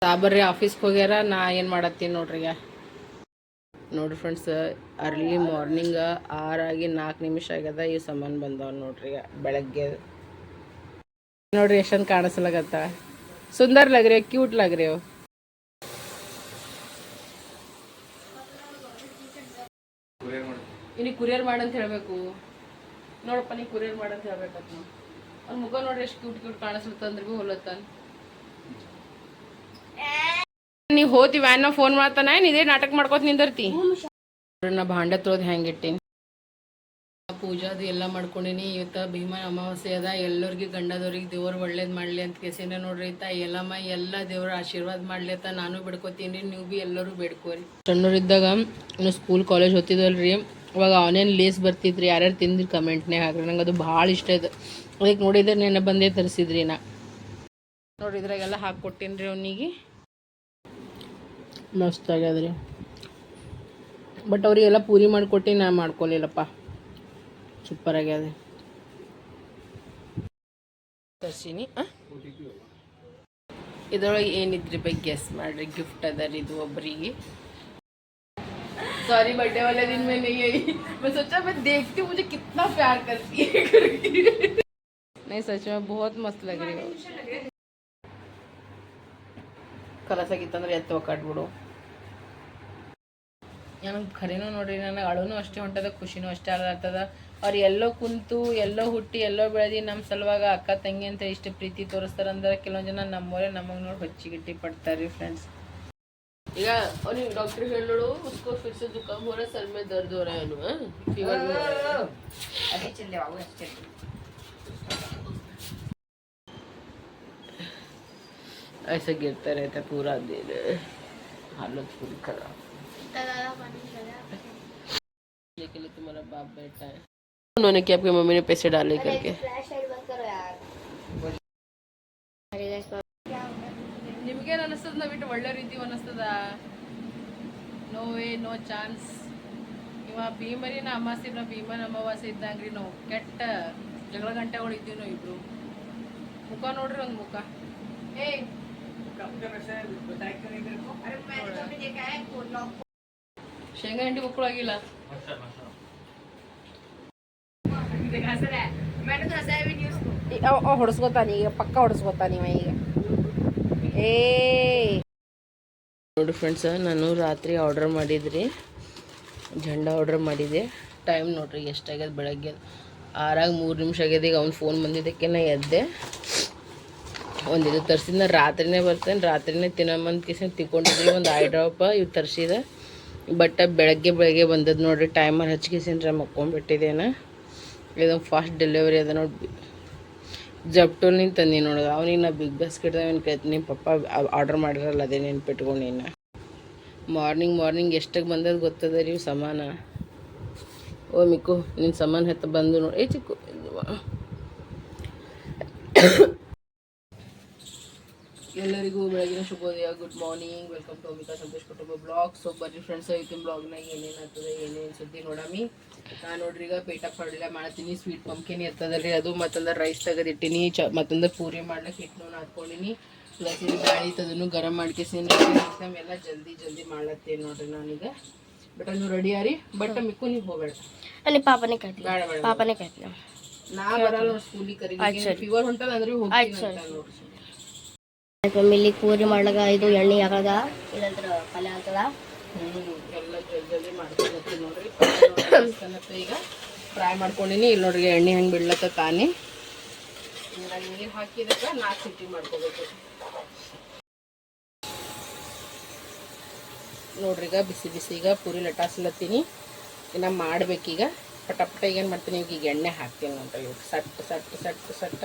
ಸಾಬರ್ರಿ ಆಫೀಸ್ಗೆ ಹೋಗ್ಯಾರ. ನಾ ಏನು ಮಾಡತ್ತೀನಿ ನೋಡ್ರಿ. ಈಗ ನೋಡ್ರಿ ಫ್ರೆಂಡ್ಸ್, ಅರ್ಲಿ ಮಾರ್ನಿಂಗ್ 6:04 ಆಗ್ಯದ. ಈ ಸಾಮಾನು ಬಂದವ ನೋಡ್ರಿ. ಈಗ ಬೆಳಗ್ಗೆ ನೋಡ್ರಿ ಎಷ್ಟೊಂದು ಕಾಣಿಸ್ಲಾಗತ್ತ. ಸುಂದರ್ ಲಗ್ರಿ, ಕ್ಯೂಟ್ ಲಗ್ರಿ. ಇನ್ನು ಕುರಿಯರ್ ಮಾಡಂತ ಹೇಳಬೇಕು ನೋಡಪ್ಪ. ನೀ ಕುರಿಯರ್ ಮಾಡಂತ ಹೇಳ್ಬೇಕತ್ ಅವ್ನ ಮುಖ ನೋಡ್ರಿ ಎಷ್ಟು ಕ್ಯೂಟ್ ಕ್ಯೂಟ್ ಕಾಣಿಸ್ಲತ್ತಂದ್ರೆ ಭೀ ಹೊಲತ್ತ. ನೀ ಹೋತಿ ವ್ಯಾನ್ ಫೋನ್ ಮಾಡ್ತಾನ, ಇದೇ ನಾಟಕ ಮಾಡ್ಕೋತ ನಿಂದಿರ್ತಿ. ನಾ ಭಾಂಡೆ ತೊಳೆದು ಹೆಂಗಿಟ್ಟಿನಿ. ಪೂಜಾದು ಎಲ್ಲ ಮಾಡ್ಕೊಂಡಿನಿ. ಇವತ್ತು ಭೀಮಾ ಅಮಾವಾಸ್ಯೆ ಅದ. ಎಲ್ಲರಿಗೆ ಗಂಡದವ್ರಿಗೆ ದೇವ್ರು ಒಳ್ಳೇದು ಮಾಡಲಿ ಅಂತ ಕೇಸಿನ ನೋಡ್ರಿ. ಎಲ್ಲಮ್ಮ ಎಲ್ಲ ದೇವ್ರ ಆಶೀರ್ವಾದ ಮಾಡ್ಲಿ ಅಂತ ನಾನು ಬಿಡ್ಕೋತೀನಿ. ನೀವು ಭೀ ಎಲ್ಲರೂ ಬೇಡ್ಕೋರಿ. ಸಣ್ಣವ್ರಿದ್ದಾಗ ಇನ್ನು ಸ್ಕೂಲ್ ಕಾಲೇಜ್ ಓದ್ತಿದ್ವಲ್ರಿ, ಅವಾಗ ಆನ್ಲೈನ್ ಲೇಸ್ ಬರ್ತಿದ್ರಿ. ಯಾರ್ಯಾರು ತಿಂದ್ರಿ ಕಮೆಂಟ್ನೇ ಹಾಕ್ರಿ. ನಂಗೆ ಅದು ಭಾಳ ಇಷ್ಟ ಇದೆ. ಅದಕ್ಕೆ ನೋಡಿದ್ರೆ ನೆನೆ ಬಂದೇ ತರಿಸಿದ್ರಿ. ನಾ ನೋಡ್ರಿ ಇದ್ರಾಗೆಲ್ಲ ಹಾಕ್ಕೊಟ್ಟೀನಿ ರೀ ಅವನಿಗೆ. ಮಸ್ತ್ ಆಗ್ಯದ್ರಿ. ಬಟ್ ಅವರಿಗೆಲ್ಲ ಪೂರಿ ಮಾಡಿಕೊಟ್ಟು ನಾ ಮಾಡ್ಕೊಲಿಲ್ಲಪ್ಪ. ಸೂಪರ್ ಆಗ್ಯದ. ತರ್ಸೀನಿ. ಇದ್ರೊಳಗೆ ಏನಿದ್ರಿ ಬಗ್ಗೆ ಗೆಸ್ ಮಾಡ್ರಿ. ಗಿಫ್ಟ್ ಅದ ರೀ ಇದು ಒಬ್ಬರಿಗೆ. सॉरी बर्थडे वाले दिन में नहीं आई. मैं सोचा मैं देखती हूँ मुझे कितना प्यार करती है करके. नहीं सच में बहुत मस्त लग रही हो. ಕಲಸಾಗಿತ್ತಂದ್ರೆ ಎತ್ತು ಒಕ್ಕಾಟ್ಬಿಡು. ನನಗೆ ಖರೇನೂ ನೋಡ್ರಿ, ನನಗೆ ಅಳುನೂ ಅಷ್ಟೇ ಹೊಂಟದ, ಖುಷಿನೂ ಅಷ್ಟೇ ಆಗ್ತದ. ಅವ್ರು ಎಲ್ಲೋ ಕುಂತು ಎಲ್ಲೋ ಹುಟ್ಟಿ ಎಲ್ಲೋ ಬೆಳೆದು ನಮ್ಮ ಸಲುವಾಗ ಅಕ್ಕ ತಂಗಿ ಅಂತ ಇಷ್ಟು ಪ್ರೀತಿ ತೋರಿಸ್ತಾರಂದ್ರೆ ಕೆಲವೊಂದು ಜನ ನಮ್ಮವರೇ ನಮಗೆ ನೋಡಿ ಹೊಚ್ಚಿಗಿಟ್ಟಿ ಪಡ್ತಾರೆ ಫ್ರೆಂಡ್ಸ್. ಈಗ ಅವ್ನಿಗೆ ಡಾಕ್ಟ್ರ್ ಹೇಳೋಳು उसको फिर से जुकाम हो रहा है, सर में दर्द हो रहा है, फीवर भी हो रहा है. अभी चल जाओ अच्छे. ऐसे गिरता रहता पूरा दिन, हालत पूरी खराब. के लिए तुम्हारा बाप बैठा है. उन्होंने क्या आपकी मम्मी ने पैसे डाले करके. ನಿಮಗೇನು ಅನಿಸ್ತದ? ನಾವು ಬಿಟ್ಟು ಒಳ್ಳೆ ರೀತಿ ಅನಿಸ್ತದ? No way, no chance. ಇವ ಭೀಮರಿನ ಅಮಾವಾಸ್ಯೆ, ನಾವು ಭೀಮನ ಅಮಾವಾಸ್ಯೆ ಇದ್ದಂಗ್ರಿ. ನಾವು ಕೆಟ್ಟ ಜಗಳ ಗಂಟೆಗಳು ಇದ್ದೀವಿ ನಾವು ಇಬ್ರು. ಮುಖ ನೋಡ್ರಿ ಒಂದು ಮುಖ. ಶೇಂಗಾ ಹಿಂಡಿ ಮಕ್ಕಳಾಗಿಲ್ಲ. ಹೊಡೆಸ್ಕೊತಾನ ಈಗ, ಪಕ್ಕ ಹೊಡೆಸ್ಕೊತಾನ ಇವ ಈಗ. ನೋಡಿ ಫ್ರೆಂಡ್ಸ್, ನಾನು ರಾತ್ರಿ ಆರ್ಡರ್ ಮಾಡಿದ್ರಿ, ಜಂಡ ಆರ್ಡರ್ ಮಾಡಿದ್ದೆ. ಟೈಮ್ ನೋಡ್ರಿ ಎಷ್ಟಾಗ್ಯದ. ಬೆಳಗ್ಗೆ 6:03 ಆಗ್ಯದ. ಈಗ ಅವ್ನು ಫೋನ್ ಬಂದಿದ್ದಕ್ಕೆ ನಾ ಎದ್ದೆ. ಒಂದು ಇದು ತರಿಸಿದ. ರಾತ್ರಿನೇ ಬರ್ತೇನೆ, ರಾತ್ರಿನೇ ತಿನ್ನಮ್ಮಂತ ಕೇಸಿನ ತಿಕ್ಕೊಂಡಿದ್ರಿ. ಒಂದು ಐ ಡ್ರಾಪ್ ಇವು ತರಿಸಿದ. ಬಟ್ ಬೆಳಗ್ಗೆ ಬಂದದ್ದು ನೋಡ್ರಿ. ಟೈಮರ್ ಹಚ್ಕೇಸಿನ್ರ ಮಕ್ಕೊಂಡ್ಬಿಟ್ಟಿದ್ದೇನೆ. ಇದೊಂದು ಫಾಸ್ಟ್ ಡೆಲಿವರಿ ಅದ ನೋಡಿ. ಜಪ್ಟೋಲಿಂದ ತಂದಿ ನೋಡೋದು. ಅವನಿಗೆ ನಾ ಬಿಗ್ ಬಾಸ್ಕೆಟ್ದಾಗ ಏನು ಕೇಳ್ತೀನಿ, ಪಪ್ಪ ಆರ್ಡರ್ ಮಾಡಿರಲ್ಲ, ಅದೇ ನೆನ್ಪಿಟ್ಕೊಂಡು ನೀನು. ಮಾರ್ನಿಂಗ್ ಎಷ್ಟಾಗಿ ಬಂದದ್ದು ಗೊತ್ತದ ರೀ ಸಾಮಾನ. ಓ ಮಿಕ್ಕು, ನಿನ್ನ ಸಾಮಾನು ಹೆತ್ತ ಬಂದು ನೋಡಿ. ಚಿಕ್ಕು ಎಲ್ಲರಿಗೂ ಬೆಳಗಿನ ಶುಭೋದಯ. Good morning. Welcome to Amita Santosh ಕುಟುಂಬ ಬ್ಲಾಗ್. ಸೊ ಬರ್ರಿ ಫ್ರೆಂಡ್ಸ್, ಇವತ್ತಿನ ಬ್ಲಾಗ್ನಾಗ ಏನೇನು ಆಗ್ತದೆ, ಏನೇನು ಸುದ್ದಿ ನೋಡಮಿ. ನಾನು ನೋಡ್ರಿ ಈಗ ಪೇಟ ಪಡ್ಲ ಮಾಡ್ತೀನಿ. ಸ್ವೀಟ್ ಪಂಪ್ಕಿನ್ ಎತ್ತದಲ್ರಿ ಅದು. ಮತ್ತೊಂದು ರೈಸ್ ತೆಗೆದಿಟ್ಟಿನಿ. ಮತ್ತೊಂದು ಪೂರಿ ಮಾಡ್ಲಿಕ್ಕೆ ಹಿಟ್ಟು ಹಾಕ್ಕೊಂಡಿನಿ. ಪ್ಲಸ್ ಇದು ಬ್ಯಾಳಿ ತದನ್ನು ಗರಂ ಮಾಡ್ಕೇಸಿನಿ. ಎಲ್ಲ ಜಲ್ದಿ ಮಾಡ್ಲತ್ತೇನೆ ನೋಡ್ರಿ ನಾನೀಗ. ಬಟ್ ಅದು ರೆಡಿ ಆರಿ. ಬಟ್ ಮಿಕ್ಕು ನೀವು ಹೋಗ್ಬೇಡ. ಅಲ್ಲಿ ಪಾಪನೇ ಕಟ್ಟಿ ನಾ ಬರಲ್ಲ ಸ್ಕೂಲಿಗೆ ಕರೀಲಿ. ಫೀವರ್ ಹೊಂಟದ ಅಂದ್ರೆ ಹೋಗ್ತೀನಿ ಅಂತ ನೋಡ್ರಿ. ಮಮ್ಮಿಲಿ ಪೂರಿ ಮಾಡ್ಲಾಗ ಇದು ಎಣ್ಣೆ ಹಾಕದ, ಇಲ್ಲಂದ್ರ ಪಲ್ಯ ಆಗ್ತದ. ಎಲ್ಲ ಜಲ್ದಿ ಮಾಡ್ಕೊಳತ್ತೀನಿ ನೋಡ್ರಿ. ಈಗ ಫ್ರೈ ಮಾಡ್ಕೊಂಡಿನಿ. ಇಲ್ಲಿ ನೋಡ್ರಿ ಎಣ್ಣೆ ಹಂಗೆ ಬಿಡ್ಲತ್ತ ತಾನೇ. ನೀರು ಹಾಕಿದಕ್ಕೆ 4 ಸಿಟಿ ಮಾಡ್ಕೋಬೇಕು ನೋಡ್ರಿ. ಈಗ ಬಿಸಿ ಈಗ ಪೂರಿ ಲಟಾಸ್ಲತ್ತೀನಿ. ಇನ್ನು ಮಾಡ್ಬೇಕೀಗ ಪಟ ಈಗೇನು ಮಾಡ್ತೀನಿ, ಈಗ ಎಣ್ಣೆ ಹಾಕ್ತೀನಿ ನೋಡ್ರಿ. ಇವಾಗ ಸಟ್ಟ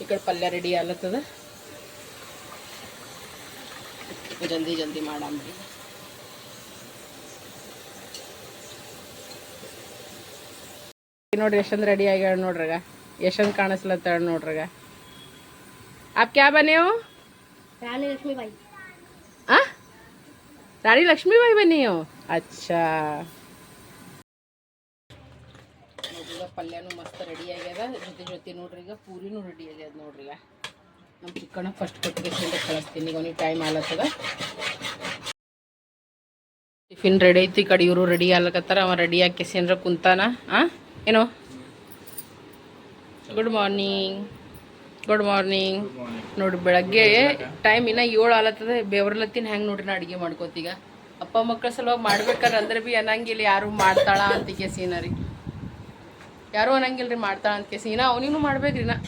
ಈ ಕಡೆ ಪಲ್ಯ ರೆಡಿ ಆಗ್ಲತ್ತದ. ಜಲ್ದಿ ಮಾಡಂಬ್ರಿ. ನೋಡ್ರಿ ಯಶಂದ್ ರೆಡಿ ಆಗ್ಯಾಳ ನೋಡ್ರಾಗ. ಯಶಂದ್ ಕಾಣಿಸ್ಲತ್ತಾಳ ನೋಡ್ರಾಗ. आप क्या बने हो? रानी लक्ष्मीबाई. रानी लक्ष्मीबाई बनी हो? अच्छा. ನೋಡ್ರಿ ಪಲ್ಯನೂ ಮಸ್ತ್ ರೆಡಿ ಆಗ್ಯದ. ಜೊತೆ ನೋಡ್ರಿ ಈಗ ಪೂರಿನೂ ರೆಡಿ ಆಗ್ಯದ ನೋಡ್ರಿ. ನಮ್ಮ ಚಿಕ್ಕಣ್ಣ ಫಸ್ಟ್ ಕೊಟ್ಟಿಗೆ ಕಳಿಸ್ತೀನಿ. ಈಗ ಅವನಿಗೆ ಟೈಮ್ ಆಗ್ಲತ್ತದ. ಟಿಫಿನ್ ರೆಡಿ ಐತಿ. ಕಡೆ ಇವರು ರೆಡಿ ಆಗ್ಲಕತ್ತಾರ. ಅವ ರೆಡಿ ಆಗಿ ಕೆಸೇನ್ರ ಕುಂತಾನ. ಏನೋ ಗುಡ್ ಮಾರ್ನಿಂಗ್. Good morning. ನೋಡ್ರಿ ಬೆಳಗ್ಗೆ ಟೈಮ್ ಇನ್ನೂ 7 ಆಗ್ಲತ್ತದ. ಬೆವರ್ಲತ್ತಿನ ಹೆಂಗೆ ನೋಡ್ರಿ ನಾ ಅಡುಗೆ ಮಾಡ್ಕೋತೀಗ. ಅಪ್ಪ ಮಕ್ಕಳ ಸಲುವಾಗಿ ಮಾಡ್ಬೇಕಾರೆ ಅಂದ್ರೆ ಭೀ ಅನ್ನಂಗಿಲ್ಲ ಯಾರು ಮಾಡ್ತಾಳ ಅಂತ ಕೇಸಿನ ರೀ. ಯಾರೂ ಅನ್ನಂಗಿಲ್ಲ ರೀ ಮಾಡ್ತಾಳ ಅಂತ ಕೇಸಿ. ಇನ್ನ ಅವನಿಗೂ ಮಾಡ್ಬೇಕ್ರಿ. ನಾ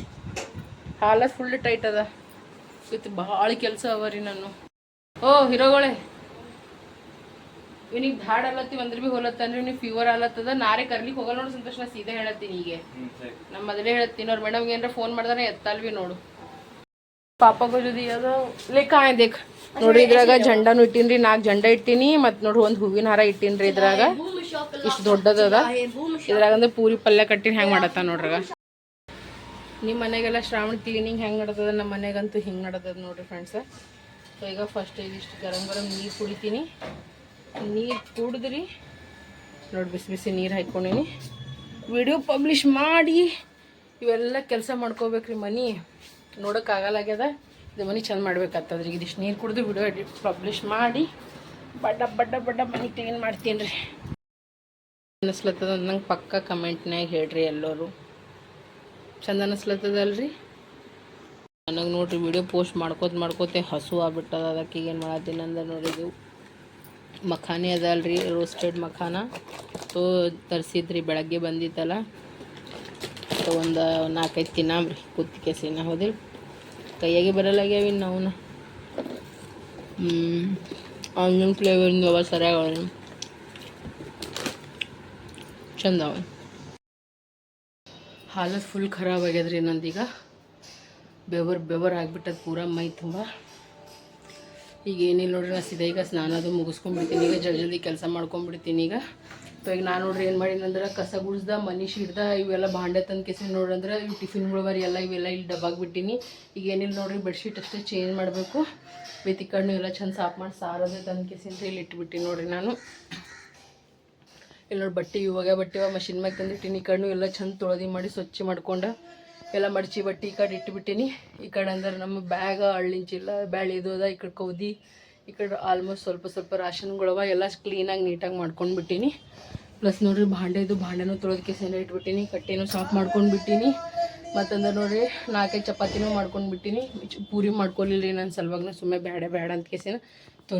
ಹಾಲ ಫುಲ್ ಟೈಟ್ ಅದ. ಇವತ್ತು ಭಾಳ ಕೆಲಸ ಅವ ರೀ ನಾನು. ಓ ಹೀರೋಗಳೇ, ಇವನಿಗೆ ಧಾಡ್ ಅಲ್ಲತ್ತೀವಿ ಅಂದ್ರೆ ಭೀ ಹೊಲತ್ತನ್ರಿ. ನೀವು ಫೀವರ್ ಆಲತ್ತದ. ನಾರೇ ಕರ್ಲಿಕ್ಕೆ ಹೋಗಲ್ಲ ನೋಡಿ ಸಂತೋಷ. ನಾ ಸೀದಾ ಹೇಳತ್ತೀನಿ. ಈಗ ನಮ್ಮ ಮೊದಲೇ ಹೇಳತ್ತೀನಿ. ಅವ್ರ ಮೇಡಮ್ಗೆ ಏನಾರ ಫೋನ್ ಮಾಡ್ದಾನೆ ಎತ್ತಲ್ವಿ ನೋಡು. ಪಾಪಗೂ ಜೊತೆ ಅದು ಲೆಕ್ಕ ದೇಕ್ ನೋಡ್ರಿ. ಇದ್ರಾಗ ಜಂಡಾನು ಇಟ್ಟೀನಿ. 4 ಜಂಡ ಇಟ್ಟೀನಿ. ಮತ್ತು ನೋಡ್ರಿ ಒಂದು ಹೂವಿನ ಹಾರ ಇಟ್ಟೀನಿ. ಇದ್ರಾಗ ಇಷ್ಟು ದೊಡ್ಡದದ. ಇದ್ರಾಗ ಅಂದ್ರೆ ಪೂರಿ ಪಲ್ಯ ಕಟ್ಟಿನ ಹೆಂಗೆ ಮಾಡತ್ತ ನೋಡ್ರಾಗ. ನಿಮ್ಮ ಮನೆಗೆಲ್ಲ ಶ್ರಾವಣ ಕ್ಲೀನಿಂಗ್ ಹೆಂಗೆ ನಡ್ದದ, ನಮ್ಮ ಮನೆಗಂತೂ ಹಿಂಗೆ ನಡ್ದದ ನೋಡ್ರಿ ಫ್ರೆಂಡ್ಸ. ಸೊ ಈಗ ಫಸ್ಟ್ ಇದಿಷ್ಟು ಗರಂ ನೀರು ಕುಡಿತೀನಿ. ನೀರು ಕುಡಿದ್ರಿ ನೋಡಿ, ಬಿಸಿ ಬಿಸಿ ನೀರು ಹಾಕ್ಕೊಂಡೀನಿ. ವಿಡಿಯೋ ಪಬ್ಲಿಷ್ ಮಾಡಿ ಇವೆಲ್ಲ ಕೆಲಸ ಮಾಡ್ಕೋಬೇಕ್ರಿ. ಮನೆ ನೋಡೋಕ್ಕಾಗಲ್ಲಾಗ್ಯದ. ಇದು ಮನೆ ಚಂದ ಮಾಡ್ಬೇಕಾಗ್ತದ್ರಿ. ಇದಿಷ್ಟು ನೀರು ಕುಡಿದು ವಿಡಿಯೋ ಪಬ್ಲಿಷ್ ಮಾಡಿ ಬಡ್ಡ ಬಡ್ಡ ಬಡ್ಡ ಮನೆ ಕ್ಲೀನ್ ಮಾಡ್ತೀನಿ ರೀ. ಅನ್ನಿಸ್ಲತ್ತದ ನಂಗೆ ಪಕ್ಕ ಕಮೆಂಟ್ನಾಗ ಹೇಳ್ರಿ ಎಲ್ಲರೂ. ಚಂದ ಅನ್ನಿಸ್ಲತ್ತದಲ್ರಿ ನನಗೆ. ನೋಡ್ರಿ ವಿಡಿಯೋ ಪೋಸ್ಟ್ ಮಾಡ್ಕೋತೆ ಹಸು ಆಗ್ಬಿಟ್ಟದ. ಅದಕ್ಕೆ ಏನು ಮಾಡತ್ತೀನಿ ಅಂದ್ರೆ ನೋಡಿದ್ದು ಮಖಾನೆ ಅದಲ್ರಿ, ರೋಸ್ಟೆಡ್ ಮಖಾನ ತೋ ತರಿಸಿದ್ರಿ. ಬೆಳಗ್ಗೆ ಬಂದಿತ್ತಲ್ಲ. ಸೊ ಒಂದು 4-5 ತಿನ್ನಾಮ್ರಿ ಕುತ್ತಿ ಕೆಸಿನ. ಹೌದಿಲ್ಲ, ಕೈಯಾಗೆ ಬರಲ್ಲಾಗ್ಯಾವ ನಾವು. ಆನಿಯನ್ ಫ್ಲೇವರಿಂದ ಅವ ಸರಿಯಾಗ ಚಂದ ಅವ. ಹಾಲತ್ ಫುಲ್ ಖರಾಬ್ ಆಗ್ಯದ್ರಿ ನಂದೀಗ. ಬೆವರ್ ಆಗಿಬಿಟ್ಟದ ಪೂರ ಮೈ ತುಂಬ. ಈಗ ಏನಿಲ್ಲ ನೋಡ್ರಿ. ನಾ ಸೀದಾ ಈಗ ಸ್ನಾನದು ಮುಗಿಸ್ಕೊಂಡ್ಬಿಡ್ತೀನಿ. ಈಗ ಜಲ್ದಿ ಕೆಲಸ ಮಾಡ್ಕೊಂಡ್ಬಿಡ್ತೀನಿ ಈಗ. ಸೊ ಈಗ ನಾನು ನೋಡ್ರಿ ಏನು ಮಾಡೀನಿ ಅಂದ್ರೆ ಕಸ ಗುಡಿಸ್ದ, ಮನೆ ಶಿಡ್ದ, ಇವೆಲ್ಲ ಭಾಂಡೆ ತಂದು ಕೆಸಿ ನೋಡ್ರಿ. ಅಂದ್ರೆ ಇವು ಟಿಫಿನ್ಗಳು ಬರೀ ಎಲ್ಲ ಇವೆಲ್ಲ ಇಲ್ಲಿ ಡಬ್ಬಾಗಿ ಬಿಟ್ಟಿನಿ. ಈಗ ಏನಿಲ್ಲ ನೋಡ್ರಿ, ಬೆಡ್ಶೀಟ್ ಅಷ್ಟೇ ಚೇಂಜ್ ಮಾಡಬೇಕು. ಬೇತಿ ಕಣ್ಣು ಎಲ್ಲ ಚಂದ ಸಾಫ್ ಮಾಡಿ ಸಾರದೆ ತಂದು ಕೆಸಿಂದ ಇಲ್ಲಿ ಇಟ್ಬಿಟ್ಟಿನಿ ನೋಡ್ರಿ ನಾನು. ಇಲ್ಲಿ ನೋಡಿ ಬಟ್ಟೆ ಇವಾಗ ಬಟ್ಟೆ ಮಷಿನ್ ಮ್ಯಾಗ ತಂದಿಟ್ಟಿನಿ. ಕಣ್ಣು ಎಲ್ಲ ಚಂದ ತೊಳೆದು ಮಾಡಿ ಸ್ವಚ್ಛ ಮಾಡ್ಕೊಂಡು ಎಲ್ಲ ಮಡಚಿ ಬಟ್ಟೆ ಈ ಕಡೆ ಇಟ್ಬಿಟ್ಟಿನಿ. ಈ ಕಡೆ ಅಂದ್ರೆ ನಮ್ಮ ಬ್ಯಾಗ ಹಳ್ಳಿನ ಚೀಲ ಬ್ಯಾಳೆ ಇದು ಅದ. ಈ ಕಡೆ ಕೌದಿ, ಈ ಕಡೆ ಆಲ್ಮೋಸ್ಟ್ ಸ್ವಲ್ಪ ರಾಷನ್ಗಳವ. ಎಲ್ಲ ಕ್ಲೀನಾಗಿ ನೀಟಾಗಿ ಮಾಡ್ಕೊಂಡು ಬಿಟ್ಟಿನಿ. ಪ್ಲಸ್ ನೋಡ್ರಿ ಭಾಂಡೆನೂ ತೊಳೆದು ಕೆಸೆನ ಇಟ್ಬಿಟ್ಟಿನಿ. ಕಟ್ಟೆನೂ ಸಾಫ್ ಮಾಡ್ಕೊಂಡು ಬಿಟ್ಟಿನಿ. ಮತ್ತಂದ್ರೆ ನೋಡ್ರಿ 4-5 ಚಪಾತಿನೂ ಮಾಡ್ಕೊಂಡು ಬಿಟ್ಟಿನಿ. ಪೂರಿ ಮಾಡ್ಕೊಲಿಲ್ಲ ರೀ ನಾನು ಸಲುವಾಗಿ. ಸುಮ್ಮನೆ ಬೇಡ ಅಂತ ಕೇಸಿನ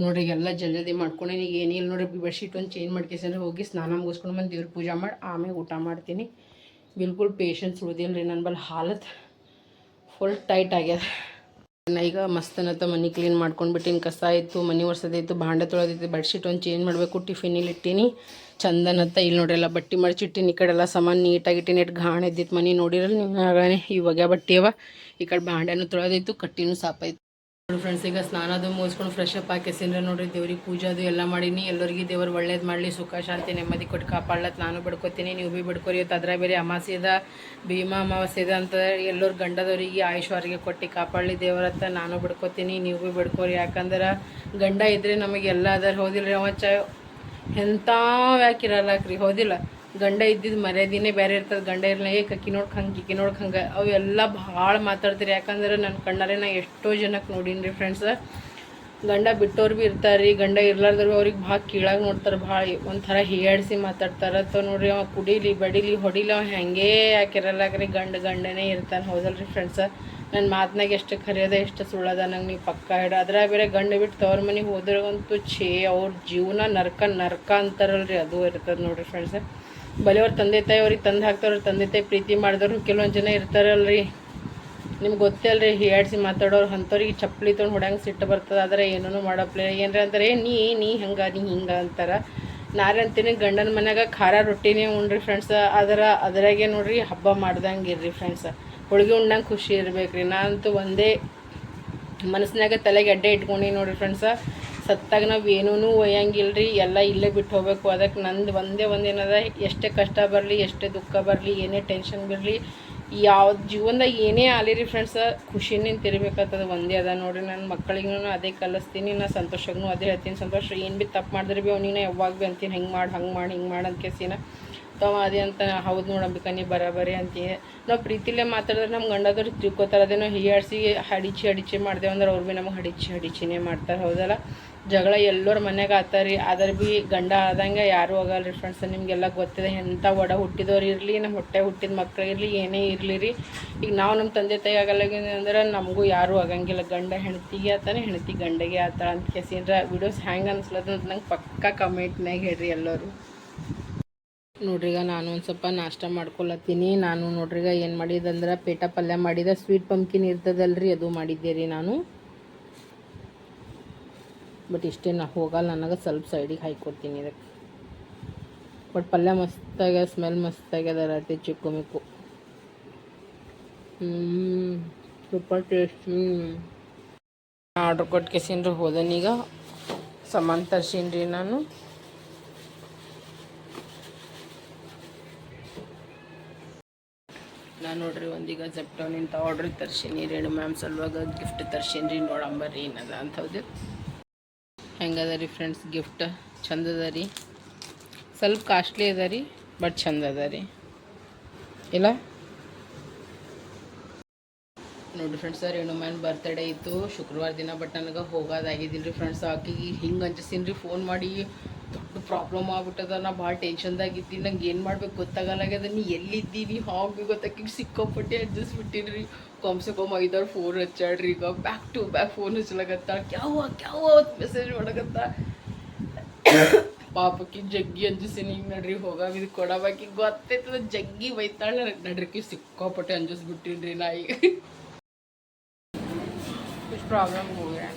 ನೋಡ್ರಿ ಎಲ್ಲ ಜಲ್ದಿ ಮಾಡ್ಕೊಂಡೇನಿ. ಈಗ ಏನಿಲ್ಲ ನೋಡ್ರಿ, ಬೆಡ್ಶೀಟ್ ಒಂದು ಚೇಂಜ್ ಮಾಡಿ ಕೇಸಂದ್ರೆ ಹೋಗಿ ಸ್ನಾನ ಮುಗಿಸ್ಕೊಂಡು ಬಂದು ದೇವ್ರ ಪೂಜೆ ಮಾಡಿ ಆಮೇಲೆ ಊಟ ಮಾಡ್ತೀನಿ. ಬಿಲ್ಕುಲ್ ಪೇಷನ್ಸ್ ಉಳಿದಿಲ್ಲ ರೀ ನನ್ನ ಬಲ್ಲಿ. ಹಾಲತ್ ಫುಲ್ ಟೈಟ್ ಆಗ್ಯದ. ಈಗ ಮಸ್ತನತ್ತ ಮನೆ ಕ್ಲೀನ್ ಮಾಡ್ಕೊಂಡು ಬಿಟ್ಟಿನಿ. ಕಸ ಆಯಿತು, ಮನೆ ಒರ್ಸೋದಾಯಿತು, ಭಾಂಡೆ ತೊಳೆದೈತಿ, ಬೆಡ್ಶೀಟ್ ಒಂದು ಚೇಂಜ್ ಮಾಡಬೇಕು. ಟಿಫಿನಲ್ಲಿ ಇಟ್ಟೀನಿ ಚಂದನತ್ತ. ಇಲ್ಲಿ ನೋಡ್ರಿ ಎಲ್ಲ ಬಟ್ಟೆ ಮಡಚಿಟ್ಟಿನಿ. ಈ ಕಡೆ ಎಲ್ಲ ಸಾಮಾನು ನೀಟಾಗಿಟ್ಟಿನಿ. ಇಟ್ಟು ಗಾಣ ಎದ್ದಿತ್ತು ಮನೆ ನೋಡಿರಲ್ಲ ನೀವು. ಹಾಗಾನೆ ಇವಾಗ ಬಟ್ಟೆ ಅವ. ಈ ಕಡೆ ಭಾಂಡೆನೂ ತೊಳೆದೈತು, ಕಟ್ಟಿನೂ ಸಾಪಾಯ್ತು ನೋಡಿ ಫ್ರೆಂಡ್ಸ್. ಈಗ ಸ್ನಾನದು ಮುಗಿಸ್ಕೊಂಡು ಫ್ರೆಶ್ ಅಪ್ ಹಾಕಿಸಿದ್ರೆ ನೋಡ್ರಿ ದೇವ್ರಿಗೆ ಪೂಜೆ ಅದು ಎಲ್ಲ ಮಾಡೀನಿ. ಎಲ್ಲರಿಗೆ ದೇವ್ರು ಒಳ್ಳೇದು ಮಾಡಲಿ, ಸುಖ ಶಾಂತಿ ನೆಮ್ಮದಿ ಕೊಟ್ಟು ಕಾಪಾಡ್ಲತ್ ನಾನು ಬಿಡ್ಕೊತೀನಿ. ನೀವು ಭೀ ಬಿಡ್ಕೊರಿ. ಇವತ್ತು ಅದ್ರ ಬೇರೆ ಅಮಾಸೆ ಅದ, ಭೀಮಾ ಅಮಾವಾಸ್ಯೆ ಇದೆ ಅಂತ ಎಲ್ಲರ ಗಂಡದವ್ರಿಗೆ ಆಯುಷ್ವರಿಗೆ ಕೊಟ್ಟು ಕಾಪಾಡಲಿ ದೇವರತ್ತ ನಾನು ಬಿಡ್ಕೊತೀನಿ. ನೀವು ಭೀ ಬಿಡ್ಕೊರಿ. ಯಾಕಂದ್ರೆ ಗಂಡ ಇದ್ದರೆ ನಮಗೆ ಎಲ್ಲ ಅದರ. ಹೌದಿಲ್ಲ ರೀ, ಅವ ಎಂಥವು ಯಾಕಿರಲ್ಲಾಕ್ರಿ. ಹೌದಿಲ್ಲ, ಗಂಡ ಇದ್ದಿದ್ದು ಮರ್ಯಾದಿನೇ ಬೇರೆ ಇರ್ತದೆ. ಗಂಡ ಇರಲ್ಲ ಕಕ್ಕಿ ನೋಡ್ಕೆ ಹಂಗೆ ಕಿಕ್ಕಿ ನೋಡ್ಕೆ ಹಂಗೆ ಅವೆಲ್ಲ ಭಾಳ ಮಾತಾಡ್ತೀರಿ. ಯಾಕಂದ್ರೆ ನನ್ನ ಕಣ್ಣಾರೆ ನಾ ಎಷ್ಟೋ ಜನಕ್ಕೆ ನೋಡೀನಿ ರೀ ಫ್ರೆಂಡ್ಸ್. ಗಂಡ ಬಿಟ್ಟವ್ರು ಭೀ ಇರ್ತಾರೆ ರೀ, ಗಂಡ ಇರ್ಲಾರ್ದ್ರು ಅವ್ರಿಗೆ ಭಾಳ ಕೀಳಾಗಿ ನೋಡ್ತಾರೆ, ಭಾಳ ಒಂಥರ ಹೀಯಾಡಿಸಿ ಮಾತಾಡ್ತಾರೆ. ತೊ ನೋಡ್ರಿ, ಅವ ಕುಡೀಲಿ ಬಡೀಲಿ ಹೊಡಿಲಿ ಅವ ಹೆಂಗೇ ಯಾಕಿರಲ್ಲಾಗ್ರಿ ಗಂಡನೇ ಇರ್ತಾನೆ. ಹೌದಲ್ಲ ರೀ ಫ್ರೆಂಡ್ಸ. ನನ್ನ ಮಾತನಾಗ ಎಷ್ಟು ಖರೆಯದ ಎಷ್ಟು ಸುಳ್ಳದ ನಂಗೆ ನೀವು ಪಕ್ಕ ಹಿಡ. ಅದ್ರಾಗ ಬೇರೆ ಗಂಡ ಬಿಟ್ಟು ತವ್ರ ಮನೆಗೆ ಹೋದ್ರಾಗಂತೂ ಅವ್ರ ಜೀವನ ನರ್ಕ ಅಂತಾರಲ್ರಿ, ಅದು ಇರ್ತದೆ ನೋಡ್ರಿ ಫ್ರೆಂಡ್ಸ. ಬಲೆ ಅವ್ರ ತಂದೆ ತಾಯಿ ಅವ್ರಿಗೆ ತಂದು ಹಾಕ್ತಾವ್ರ, ತಂದೆ ತಾಯಿ ಪ್ರೀತಿ ಮಾಡಿದವ್ರು ಕೆಲವೊಂದು ಜನ ಇರ್ತಾರಲ್ರಿ, ನಿಮ್ಗೆ ಗೊತ್ತೇ ಅಲ್ರಿ, ಹೀಯಾಡಿಸಿ ಮಾತಾಡೋರು. ಅಂಥವ್ರಿಗೆ ಚಪ್ಪಲಿ ತೊಗೊಂಡು ಹೊಡ್ಯಂಗೆ ಸಿಟ್ಟು ಬರ್ತದೆ. ಆದರೆ ಏನೂ ಮಾಡಪ್ಲೆ ಏನ್ರಿ ಅಂತಾರೆ, ನೀ ಹಂಗೆ ನೀ ಹಿಂಗೆ ಅಂತಾರೆ. ನಾರೇ ಅಂತೀನಿ ಗಂಡನ ಮನ್ಯಾಗ ಖಾರ ರೊಟ್ಟಿನೇ ಉಣ್ರಿ ಫ್ರೆಂಡ್ಸ. ಅದ್ರಾಗೆ ನೋಡ್ರಿ ಹಬ್ಬ ಮಾಡ್ದಂಗೆ ಇರ್ರಿ ಫ್ರೆಂಡ್ಸ. ಹೋಳಿಗೆ ಉಣ್ಣಂಗೆ ಖುಷಿ ಇರ್ಬೇಕು ರೀ. ನಾನಂತೂ ಒಂದೇ ಮನಸ್ಸಿನಾಗ ತಲೆಗೆ ಅಡ್ಡೆ ಇಟ್ಕೊಂಡು ನೋಡ್ರಿ ಫ್ರೆಂಡ್ಸ, ಸತ್ತಾಗ ನಾವು ಏನೂ ಒಯ್ಯಂಗಿಲ್ಲ ರೀ, ಎಲ್ಲ ಇಲ್ಲೇ ಬಿಟ್ಟು ಹೋಗಬೇಕು. ಅದಕ್ಕೆ ನಂದು ಒಂದೇನದ, ಎಷ್ಟೇ ಕಷ್ಟ ಬರಲಿ, ಎಷ್ಟೇ ದುಃಖ ಬರಲಿ, ಏನೇ ಟೆನ್ಷನ್ ಬರಲಿ, ಯಾವ್ದು ಜೀವನದಾಗ ಏನೇ ಆಗಲಿ ರೀ ಫ್ರೆಂಡ್ಸ, ಖುಷಿನಿಂದ ತಿರ್ಬೇಕಾಗ್ತದೆ. ಒಂದೇ ಅದ ನೋಡಿರಿ. ನನ್ನ ಮಕ್ಕಳಿಗೂ ಅದೇ ಕಲಿಸ್ತೀನಿ. ನಾನು ಸಂತೋಷಗೂ ಅದೇ ಹೇಳ್ತೀನಿ. ಸಂತೋಷ ಏನು ಭೀ ತಪ್ಪು ಮಾಡಿದ್ರೆ ಭೀ ಅವ್ನಿಗೆ ಯಾವಾಗ ಭೀ ಅಂತೀನಿ, ಹಿಂಗೆ ಮಾಡಿ ಅಂತ ಕೇಸಿನ ಉತ್ತಮ ಅದೇ ಅಂತ. ಹೌದು ನೋಡಂಬಿಕ ನೀ ಬರಾಬರಿ ಅಂತೀನಿ. ನಾವು ಪ್ರೀತಿಲೇ ಮಾತಾಡಿದ್ರೆ ನಮ್ಮ ಗಂಡದವ್ರು ತಿಳ್ಕೊತಾರೆ. ಅದೇನೋ ಹೀಯಾಡ್ಸಿ ಹಡಿಚಿ ಮಾಡ್ದೇವು ಅಂದ್ರೆ ಅವ್ರು ಭೀ ನಮಗೆ ಹಡಿಚಿನೇ ಮಾಡ್ತಾರೆ. ಹೌದಲ್ಲ, ಜಗಳ ಎಲ್ಲರ ಮನೆಗೆ ಆತಾರಿ. ಆದ್ರೆ ಭೀ ಗಂಡ ಆದಂಗೆ ಯಾರೂ ಆಗಲ್ಲ ರೀ ಫ್ರೆಂಡ್ಸ್. ನಿಮಗೆಲ್ಲ ಗೊತ್ತಿದೆ, ಎಂಥ ಒಡ ಹುಟ್ಟಿದವ್ರು ಇರಲಿ, ನಮ್ಮ ಹೊಟ್ಟೆ ಹುಟ್ಟಿದ ಮಕ್ಳು ಇರಲಿ, ಏನೇ ಇರಲಿ ರೀ. ಈಗ ನಾವು ನಮ್ಮ ತಂದೆ ತಾಯಿ ಆಗಲ್ಲ ಅಂದ್ರೆ ನಮಗೂ ಯಾರೂ ಆಗಂಗಿಲ್ಲ. ಗಂಡ ಹೆಂಡತಿಗೆ ಆತಾನೆ, ಹೆಂಡತಿ ಗಂಡಗೆ ಆತಾಳ ಅಂತ ಕೇಸಿಂದ್ರ ವಿಡಿಯೋಸ್ ಹ್ಯಾಂಗೆ ಅನ್ಸ್ಲತ್ತ ಅಂತ ನಂಗೆ ಪಕ್ಕಾ ಕಮೆಂಟ್ನಾಗ ಹೇಳ್ರಿ ಎಲ್ಲರೂ. ನೋಡ್ರಿಗ ನಾನು ಒಂದು ಸ್ವಲ್ಪ ನಾಷ್ಟ ಮಾಡ್ಕೊಳತ್ತೀನಿ. ನಾನು ನೋಡ್ರಿಗ ಏನು ಮಾಡಿದಂದ್ರೆ ಪೇಟ ಪಲ್ಯ ಮಾಡಿದ, ಸ್ವೀಟ್ ಪಂಪ್ಕಿನ್ ಇರ್ತದಲ್ರಿ ಅದು ಮಾಡಿದ್ದೆ ರೀ ನಾನು. ಬಟ್ ಇಷ್ಟೇ ನಾ ಹೋಗಲ್ಲ, ನನಗೆ ಸ್ವಲ್ಪ ಸೈಡಿಗೆ ಹಾಕ್ಕೊಡ್ತೀನಿ ಇದಕ್ಕೆ. ಬಟ್ ಪಲ್ಯ ಮಸ್ತಾಗ್ಯದ, ಸ್ಮೆಲ್ ಮಸ್ತಾಗ್ಯದ ರತಿ ಚಿಕ್ಕು ಮಿಕ್ಕು. Super taste. ಆರ್ಡ್ರ್ ಕೊಟ್ಟು ಕೆಸಿನ್ರಿ ಹೋದನೀಗ ಸಾಮಾನು ತರ್ಸೀನಿ ನಾನು. ನೋಡ್ರಿ ಒಂದೀಗ ಜೆಪ್ಟೋನಿಂದ ಆರ್ಡ್ರ್ ತರ್ಸೀನಿ. ರೇಣು ಮ್ಯಾಮ್ ಸಲುವಾಗ ಗಿಫ್ಟ್ ತರ್ಸೀನಿ ರೀ. ನೋಡಂಬರ್ರಿ ಏನದ ಅಂತ. ಹೌದು, ಹೆಂಗದ ರೀ ಫ್ರೆಂಡ್ಸ್ ಗಿಫ್ಟ್? ಚಂದ ಅದ ರೀ, ಸ್ವಲ್ಪ ಕಾಸ್ಟ್ಲಿ ಅದ ರೀ, ಬಟ್ ಚಂದ ಅದ ರೀ ಇಲ್ಲ ನೋಡಿರಿ ಫ್ರೆಂಡ್ಸ್. ರೇಣು ಮ್ಯಾನ್ ಬರ್ತ್ಡೇ ಇತ್ತು ಶುಕ್ರವಾರ ದಿನ. ಬಟ್ ನನಗೆ ಹೋಗೋದಾಗಿದ್ದಿಲ್ಲ ರೀ ಫ್ರೆಂಡ್ಸ್. ಆಕೆಗೆ ಹಿಂಗೆ ಅಂಜಿಸ್ತೀನಿ ರೀ ಫೋನ್ ಮಾಡಿ. ದೊಡ್ಡ ಪ್ರಾಬ್ಲಮ್ ಆಗ್ಬಿಟ್ಟದ. ನಾ ಭಾಳ ಟೆನ್ಷನ್ದಾಗಿದ್ದೀನಿ. ನಂಗೆ ಏನು ಮಾಡ್ಬೇಕು ಗೊತ್ತಾಗಲ್ಲಾಗ್ಯದ. ನೀ ಎಲ್ಲಿದ್ದೀನಿ ಹಾಗೆ ಗೊತ್ತಾಕಿಗೆ ಸಿಕ್ಕಾಪಟ್ಟೆ ಅಡ್ಜಸ್ಟ್ಬಿಟ್ಟಿನಿ ರೀ. ಕಮ್ಸೆ ಕಮ್ 5-6 ಫೋನ್ ಹಚ್ಚಾಡ್ರಿ. ಈಗ ಬ್ಯಾಕ್ ಟು ಬ್ಯಾಕ್ ಫೋನ್ ಹಚ್ಚಲಾಗತ್ತ. ಕ್ಯಾವ ಮೆಸೇಜ್ ಮಾಡಕತ್ತ. ಪಾಪಕ್ಕೆ ಜಗ್ಗಿ ಅಂಜಿಸ್ತೀನಿ ಈಗ ನಡ್ರಿ. ಹೋಗಾವಿದ್ ಕೊಡಬಾಕಿ ಗೊತ್ತೈತದ ಜಗ್ಗಿ ಬೈತಾಳ ನಡ್ರಿಕಿ. ಸಿಕ್ಕಾಪಟ್ಟೆ ಅಂಜಿಸ್ಬಿಟ್ಟಿನಿ ರೀ ನಾ ಈಗ. कुछ प्रॉब्लम हो गया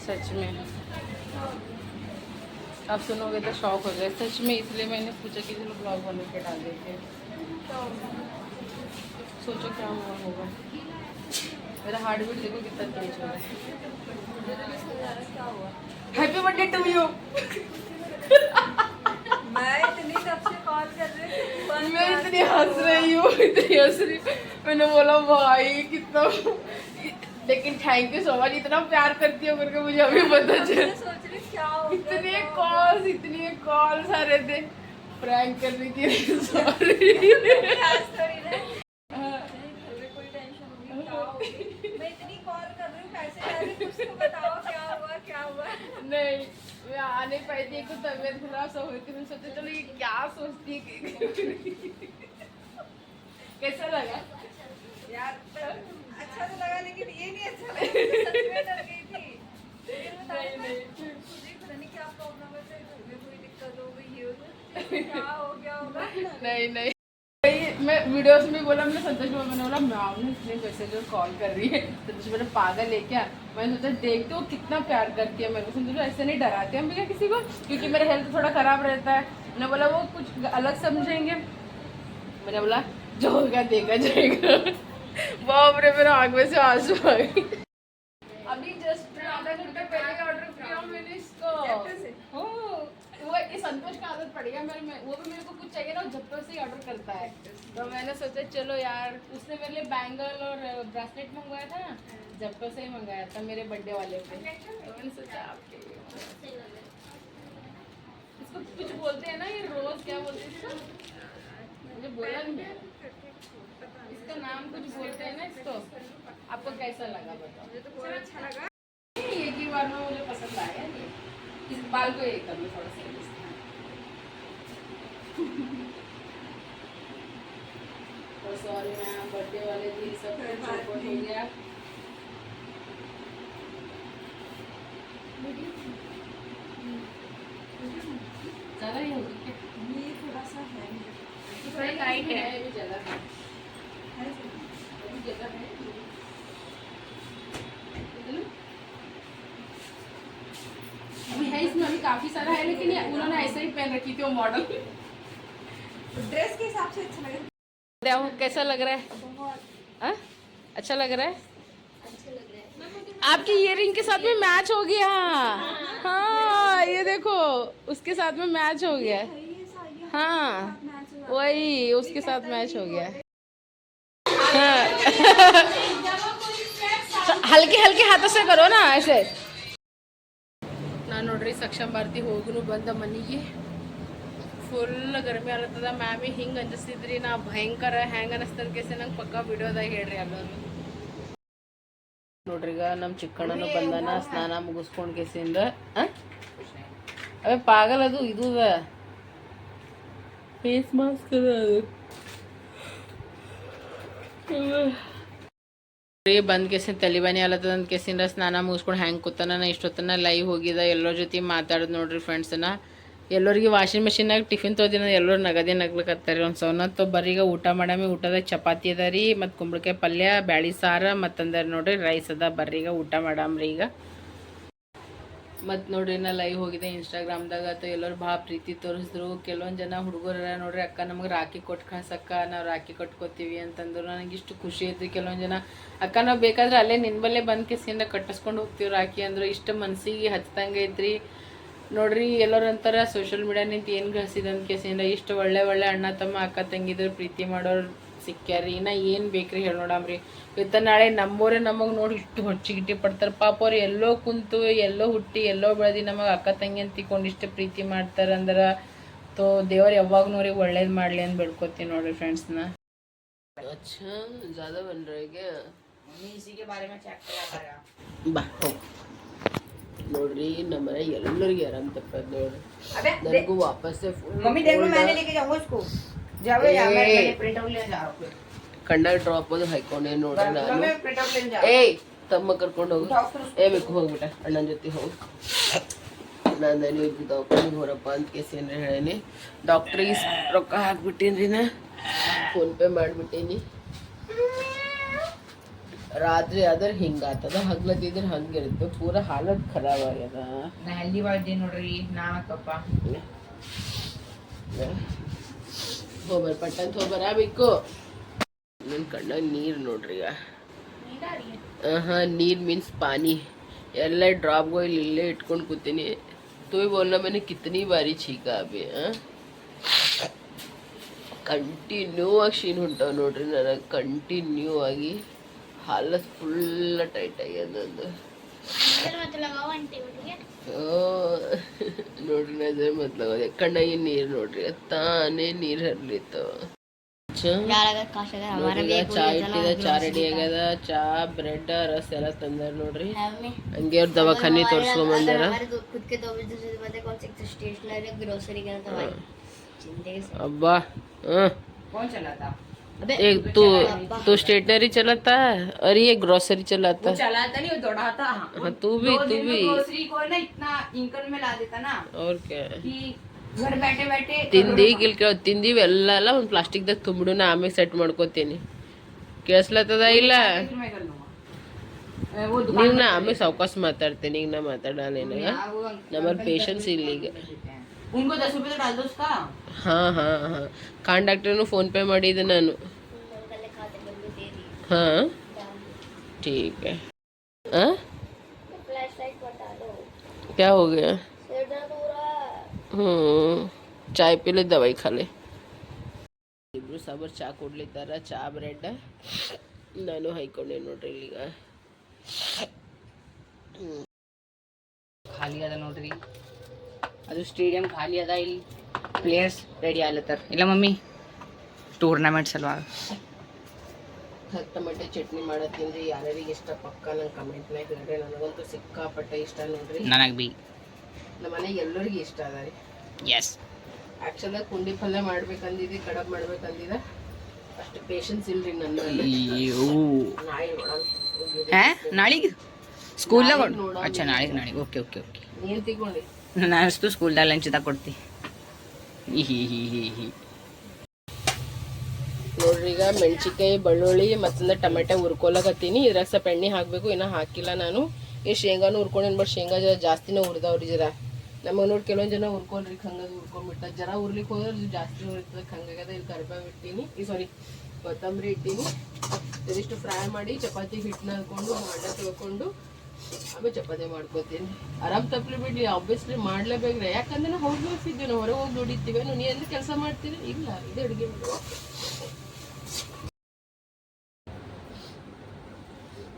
सच में. आप सुनोगे तो शौक हो गया सच में. इसलिए मैंने पूछा कि चलो ब्लॉग बना के डाल देते. सोचो क्या हुआ होगा. मेरा हार्ट बीट देखो कितना तेज हो रहा है. Happy birthday to you. मैं इतनी कब से कॉल कर रही हूँ. मैं इतनी हंस रही हूँ. मैंने बोला भाई कितना, लेकिन थैंक यू सो मच. इतना प्यार करती हो करके मुझे अभी पता चला. सोच रही क्या हो. इतने कॉल्स आ रहे थे प्रैंक करने के लिए. सॉरी. कोई टेंशन होगी क्या होगी. मैं इतनी कॉल कर रही हूँ कैसे जा रही. कुछ तो बताओ क्या हुआ. नहीं मैं आ नहीं पाई थी. एक तो तबीयत खराब सब हुई थी. मैं सोचा चलो ये क्या सोचती है. कैसा लगा यार. अच्छा तो लगा लेकिन ये नहीं अच्छा लगा. सच में डर गई थी. नहीं मुझे पता नहीं क्या प्रॉब्लम है. घर में कोई दिक्कत हो गई हो क्या हो गया होगा. नहीं मैं वीडियोस में बोला. मैंने संतोष को मैंने बोला मैम ने इतने मैसेज और कॉल कर रही है. संतोष मैंने पागल है क्या. मैंने सोचा देखते हो कितना प्यार करती है मेरे को. संतोष ऐसे नहीं डराते हम भैया किसी को, क्योंकि मेरा हेल्थ थोड़ा ख़राब रहता है. मैंने बोला वो कुछ अलग समझेंगे. मैंने बोला जो होगा देखा जाएगा. बाप रे मेरा आँख में से आंसू आ गए. अभी जस्ट आधा घंटा पहले ऑर्डर किया मैंने इसको. वो ये संतोष का आदत पड़ गया. वो भी मेरे को कुछ चाहिए ना, झप्टो से ही ऑर्डर करता है. तो मैंने सोचा चलो यार. उसने मेरे लिए बैंगल और ब्रेसलेट मंगवाया था ना, झप्टो से ही मंगाया था मेरे बर्थडे वाले पे. तो मैंने सोचा आपके लिए. इसको कुछ बोलते हैं ना, ये रोज क्या बोलते हैं इसको, मुझे बोला नहीं. इसका नाम कुछ बोलते हैं ना इसको. आपको कैसा लगा बताओ. मुझे तो बहुत अच्छा लगा. एक ही बार में मुझे पसंद आया. इस बाल को एक कर लो थोड़ा सा. सॉरी मैम, बर्थडे वाले दिन सब कुछ हो गया. ज़्यादा ही होगी क्या. ये थोड़ा सा है. थोड़ा लाइट है. अभी ज़्यादा है. अभी ज़्यादा है. अभी है इसमें अभी काफ़ी सारा है, लेकिन ये उन्होंने ऐसे ही पहन रखी थी वो मॉडल. ड्रेस के हिसाब से अच्छा लगा. कैसा लग रहा है. आ? अच्छा लग रहा है. आपकी इयररिंग के साथ में मैच हो गया. हाँ ये देखो उसके साथ में मैच हो गया. हाँ वही उसके साथ मैच हो गया. हाँ. हल्के हल्के हाथों से करो ना ऐसे. ನಾನು ನೋಡ್ರಿ ಸಕ್ಷಮ ಭಾರತಿ ಹೋಗುನು ಬಂದ ಮನೆಗೆ. ಫುಲ್ ಗರ್ಮಿ ಆಲತ್ತದ ಮ್ಯಾಮಿ ಹಿಂಗೆ ಅನಿಸ್ತಿದ್ರಿ ನಾ ಭಯಂಕರ ಹ್ಯಾಂಗ್ ಅನಿಸ್ತದ ಕೇಸ ನಂಗೆ ಪಕ್ಕ ವಿಡಿಯೋದಾಗ ಹೇಳ್ರಿ ಎಲ್ಲರೂ ನೋಡ್ರಿ. ಈಗ ನಮ್ಮ ಚಿಕ್ಕಣ್ಣನು ಬಂದಾನ ಸ್ನಾನ ಮುಗಿಸ್ಕೊಂಡು ಕೇಸಿಂದ ಅವೇ ಪಾಗಲ್ ಅದು ಇದು ಫೇಸ್ ಮಾಸ್ಕ್ ಅದ ಅದು ಬಂದ್ ಕೇಸಿನ ತಲಿಬಾನಿ ಆಲತ್ತದ ಅಂದ ಕೇಸಿಂದ ಸ್ನಾನ ಮುಗಿಸ್ಕೊಂಡು ಹ್ಯಾಂಗೆ ಕೂತಾನ ಇಷ್ಟೊತ್ತನ ಲೈವ್ ಹೋಗಿದ ಎಲ್ಲರ ಜೊತೆ ಮಾತಾಡೋದು ನೋಡ್ರಿ ಫ್ರೆಂಡ್ಸನ್ನ. ಎಲ್ಲರಿಗೆ ವಾಷಿಂಗ್ ಮಿಷಿನಾಗ ಟಿಫಿನ್ ತೊದಿನ ಎಲ್ಲರೂ ನಗದೇ ನಗ್ಲಕತ್ತಾರೆ. ಒಂದು ಸೌನತ್ತು ಬರೀಗ ಊಟ ಮಾಡಾಮಿ. ಊಟದಾಗ ಚಪಾತಿ ಅದ ರೀ ಮತ್ತು ಕುಂಬಳಕಾಯಿ ಪಲ್ಯ ಬ್ಯಾಳಿ ಸಾರು ಮತ್ತಂದ್ರೆ ನೋಡ್ರಿ ರೈಸ್ ಅದ. ಬರ್ರೀಗ ಊಟ ಮಾಡಾಮ್ರಿ ಈಗ. ಮತ್ತು ನೋಡ್ರಿ ನಾ ಲೈವ್ ಹೋಗಿದೆ ಇನ್ಸ್ಟಾಗ್ರಾಮ್ದಾಗ ಅಥವಾ ಎಲ್ಲರೂ ಭಾಳ ಪ್ರೀತಿ ತೋರಿಸಿದ್ರು. ಕೆಲವೊಂದು ಜನ ಹುಡುಗರ ನೋಡ್ರಿ ಅಕ್ಕ ನಮಗೆ ರಾಖಿ ಕೊಟ್ಟು ಕಳ್ಸಕ್ಕ ನಾವು ರಾಖಿ ಕೊಟ್ಕೋತೀವಿ ಅಂತಂದ್ರು. ನನಗೆ ಇಷ್ಟು ಖುಷಿ ಐತಿ. ಕೆಲವೊಂದು ಜನ ಅಕ್ಕ ನಾವು ಬೇಕಾದ್ರೆ ಅಲ್ಲೇ ನಿನ್ಬಲ್ಲೇ ಬಂದು ಕೆಸಿಂದ ಕಟ್ಟಿಸ್ಕೊಂಡು ಹೋಗ್ತೀವಿ ರಾಖಿ ಅಂದ್ರೆ ಇಷ್ಟು ಮನಸ್ಸಿಗೆ ಹಚ್ದಂಗೆ ಐತ್ರಿ ನೋಡ್ರಿ. ಎಲ್ಲರೂ ಅಂತಾರೆ ಸೋಷಿಯಲ್ ಮೀಡಿಯಾ ನಿಂತು ಏನು ಗಳಿಸಿದಂತ ಕೇಸಿಂದ ಇಷ್ಟು ಒಳ್ಳೆ ಅಣ್ಣ ತಮ್ಮ ಅಕ್ಕ ತಂಗಿದ್ರು ಪ್ರೀತಿ ಮಾಡೋರು ಸಿಕ್ಕ್ಯಾರಿ. ಇನ್ನು ಏನು ಬೇಕ್ರಿ ಹೇಳಿ ನೋಡಮ್ರಿ. ಇವತ್ತು ನಾಳೆ ನಮ್ಮೋರೇ ನಮಗೆ ನೋಡಿ ಇಷ್ಟು ಹೊಚ್ಚಿಗಿಟ್ಟಿ ಪಡ್ತಾರೆ. ಪಾಪ ಅವ್ರು ಎಲ್ಲೋ ಕುಂತು ಎಲ್ಲೋ ಹುಟ್ಟಿ ಎಲ್ಲೋ ಬೆಳೆದು ನಮಗೆ ಅಕ್ಕ ತಂಗಿ ಅಂತ ತಿಳ್ಕೊಂಡು ಇಷ್ಟು ಪ್ರೀತಿ ಮಾಡ್ತಾರೆ ಅಂದ್ರೆ ದೇವ್ರು ಯಾವಾಗ ನೋರಿಗೆ ಒಳ್ಳೇದು ಮಾಡಲಿ ಅಂತ ಬೆಳ್ಕೊತೀನಿ ನೋಡ್ರಿ ಫ್ರೆಂಡ್ಸ್ನ. अच्छा ज़्यादा बन रहा है क्या? इसी के बारे में चेक किया बा ನೋಡ್ರಿ ನಮ್ಮನೆ ಎಲ್ಲರಿಗೆ ಆರಾಮ್ ತಪ್ಪದ ನೋಡ್ರಿ. ನನಗೂ ವಾಪಸ್ ಮಮ್ಮಿ देखो मैंने लेके जाऊंगा इसको जाओ यार मैं प्रिंट आउट लेने जा रहा हूं. ಕಣ್ಣ ಡ್ರಾಪ್ ಅದು ಹಾಕೊಂಡೆ ನೋಡ್ರಿ ನಾನು. मैं प्रिंट आउट लेने जा रहा हूं. ಏಯ್ ತಮ್ಮ ಕರ್ಕೊಂಡು ಹೋಗು. ಏ ಬೇಕು ಹೋಗ್ಬಿಟ ಅಣ್ಣನ ಜೊತೆ ಹೋಗು. ನಾನು ನೀವು ದವಾಖಾನೆಗೆ ಹೊರಪ್ಪ ಅಂತ ಕೇಸೇನ್ರಿ ಹೇಳೇನಿ. ಡಾಕ್ಟ್ರಿಗೆ ರೊಕ್ಕ ಹಾಕ್ಬಿಟ್ಟೇನ್ರಿ ನಾ ಫೋನ್ ಪೇ ಮಾಡಿಬಿಟ್ಟೇನಿ. ರಾತ್ರಿ ಆದ್ರೆ ಹಿಂಗಾತದ ಹಗ್ಲತ್ತಿದ್ರೆ ಹಂಗಿರುತ್ತೆ ಪೂರ ಹಾಲತ್ ಖರಾಬ್ ಆಗ್ಯದ. ನಾ ಹೆಲ್ದಿ ಮಾಡಿದ್ದೆ ನೋಡ್ರಿ ನಾಕಪ್ಪ ಹೋಗ್ಬರ್ ಪಟ್ಟಂತ ಹೋಗ್ಬರಬೇಕು. ನನ್ನ ಕಣ್ಣಾಗ ನೀರು ನೋಡ್ರಿ. ನೀರು ಮೀನ್ಸ್ ಪಾನಿ ಎಲ್ಲ ಡ್ರಾಪ್ಗಳು ಇಲ್ಲೇ ಇಟ್ಕೊಂಡು ಕೂತೀನಿ. तो बोलना मैंने कितनी बारी छीका अभी ಕಂಟಿನ್ಯೂ ಆಗಿ ಶೀನ್ ಹೊಂಟಾವ ನೋಡ್ರಿ. ನನಗೆ ಕಂಟಿನ್ಯೂ ಆಗಿ ಹಾಲತ್ ಫುಲ್ ಟೈಟ್ ಆಗ್ಯದ ನಂದು. ನೋಡ್ರಿ ನಜರ್ ಮತ್ಲಾಗ ಕಣ್ಣಾಗಿ ನೀರು ನೋಡ್ರಿ ತಾನೇ ನೀರು ಹರ್ಲಿತ್ತವ. ಚಾ ಇಟ್ಟಿದ ಚಾ ರೆಡಿ ಆಗ್ಯದ. ಚಾ ಬ್ರೆಡ್ ರಸ್ ಎಲ್ಲ ತಂದಾರ ನೋಡ್ರಿ. ಹಂಗೆ ಅವ್ರ ದವಾಖಾನೆ ತೋರ್ಸ್ಕೊಂಡ್ ಬಂದಾರ. अब्बा कौन चलाता? एक तू स्टेशनरी चलाता और ये ग्रोसरी चलाता. वो चलाता नहीं वो दौड़ाता. हाँ तू भी ग्रोसरी को ना इतना इंकल में ला देता ना. और क्या कि घर बैठे बैठे ತಿಂದಿವಿ ಎಲ್ಲ ಒಂದು ಪ್ಲಾಸ್ಟಿಕ್ದಾಗ ತುಂಬಿಡು ನಾ ಆಮೇಲೆ ಸೆಟ್ ಮಾಡ್ಕೋತೀನಿ. ಕೇಳಿಸ್ಲತ್ತದ ಇಲ್ಲ ನೀವು ನಾ ಆಮೇಲೆ ಸಾವಕಾಶ ಮಾತಾಡ್ತೀನಿ. ಈಗ ನಾ ಮಾತಾಡಲ್ಲ ಏನಾಗ ನಮ್ಮಲ್ಲಿ ಪೇಷನ್ಸ್ ಇಲ್ಲ ಈಗ. उनको 10 रुपए तो डाल दो उसका. हाँ हाँ हाँ कान डॉक्टर ने फोन पे ಮಾಡಿದೆ ನಾನು. हाँ ठीक है. हाँ क्या हो गया? चाय पी ले दवाई खा ले. ಇಬ್ರು ಸಾಬರ್ ಚಾ ಕೊಡ್ಲಿತ್ತಾರ. ಚಾ ಬ್ರೆಡ್ ನಾನು ಹಾಕೊಂಡೆ ನೋಡ್ರಿ ಈಗ. ಖಾಲಿ ಅದ ನೋಡ್ರಿ ಅದು ಸ್ಟೇಡಿಯಂ ಖಾಲಿ ಅದ. ಇಲ್ಲಿ ಪ್ಲೇಯರ್ಸ್ ರೆಡಿ ಆಗ್ಲತ್ತಾರ ಇಲ್ಲ ಮಮ್ಮಿ ಟೂರ್ನಮೆಂಟ್ ಸಲುವಾಗಿ. ಟೊಮೆಟೊ ಚಟ್ನಿ ಮಾಡತ್ತೀನಿ. ಯಾರ್ಯಾರಿಗೆ ಇಷ್ಟ ಪಕ್ಕ ನಂಗೆ ಕಮೆಂಟ್ನಾಗ ಹೇಳ್ರಿ. ನನಗಂತೂ ಸಿಕ್ಕಾಪಟ್ಟೆ ಇಷ್ಟ ನೋಡ್ರಿ. ನನಗೆ ಬಿ ನಮ್ಮ ಮನೆಗೆ ಎಲ್ಲರಿಗೂ ಇಷ್ಟ ಅದ ರೀ. ಎಸ್ ಆ್ಯಕ್ಚುಲಾಗ ಕುಂಡಿ ಪಲ್ಯ ಮಾಡ್ಬೇಕಂದಿದ್ದೆ ಕಡಬ್ ಮಾಡ್ಬೇಕಂದಿದ್ದೆ ಅಷ್ಟು ಪೇಷನ್ಸ್ ಇಲ್ರಿ ನನ್ನ. ನಾಳೆಗೆ ಸ್ಕೂಲ್ದಾಗ ಅಚ್ಚಾ ನಾಳೆಗೆ ಓಕೆ ಓಕೆ ಓಕೆ ಏನು ತಿಳ್ಕೊಂಡಿ ನಾನು ಅಷ್ಟು ಸ್ಕೂಲ್ದಾಗ ಲಂಚ್ದಾಗ ಕೊಡ್ತಿ. ನೋಡ್ರಿ ಈಗ ಮೆಣಸಿನ್ಕಾಯಿ ಬೆಳ್ಳುಳ್ಳಿ ಮತ್ತೊಂದು ಟೊಮೆಟೊ ಹುರ್ಕೊಳಕತ್ತೀನಿ. ಇದ್ರಾಗ ಸ್ವಲ್ಪ ಎಣ್ಣೆ ಹಾಕಬೇಕು. ಇನ್ನೂ ಹಾಕಿಲ್ಲ ನಾನು. ಈ ಶೇಂಗಾನು ಹುರ್ಕೊಂಡೇನು ಬಟ್ ಶೇಂಗಾ ಜಾಸ್ತಿನೇ ಹುರಿದವ್ರಿ ಜರ. ನಮಗೆ ನೋಡಿ ಕೆಲವೊಂದು ಜನ ಹುರ್ಕೊಳ್ರಿ ಹಂಗದು ಹುರ್ಕೊಂಡ್ಬಿಟ್ಟ. ಜರ ಹುರ್ಲಿಕ್ಕೆ ಹೋದ್ರೆ ಜಾಸ್ತಿ ಹುರಿತದೆ ಹಂಗಾಗದ. ಇಲ್ಲಿ ಕರಿಬೇವು ಇಟ್ಟೀನಿ ಸಾರಿ ಕೊತ್ತಂಬರಿ ಇಟ್ಟೀನಿ. ಇದಿಷ್ಟು ಫ್ರೈ ಮಾಡಿ ಚಪಾತಿ ಹಿಟ್ಟನ್ನ ಹಾಕೊಂಡು ಮಂಡ ತೊಳ್ಕೊಂಡು ಆಮೇಲೆ ಚಪಾತಿ ಮಾಡ್ಕೋತೀನಿ. ಆರಾಮ್ ತಪ್ಪಲಿ ಬಿಡ್ಲಿ ಆಬ್ವಿಯಸ್ಲಿ ಮಾಡ್ಲೇಬೇಕ್ರಿ. ಯಾಕಂದ್ರೆ ನಾವು ಹೌಸ್ ವೈಫ್ ಇದ್ದೀವಿ. ನಾವು ಹೊರಗೆ ಹೋಗಿ ದುಡಿತೀವಿ. ನೀ ಅಂದ್ರೆ ಕೆಲಸ ಮಾಡ್ತೀರಿ ಇಲ್ಲ ಇದೇ ಅಡುಗೆ ಮಾಡುವ.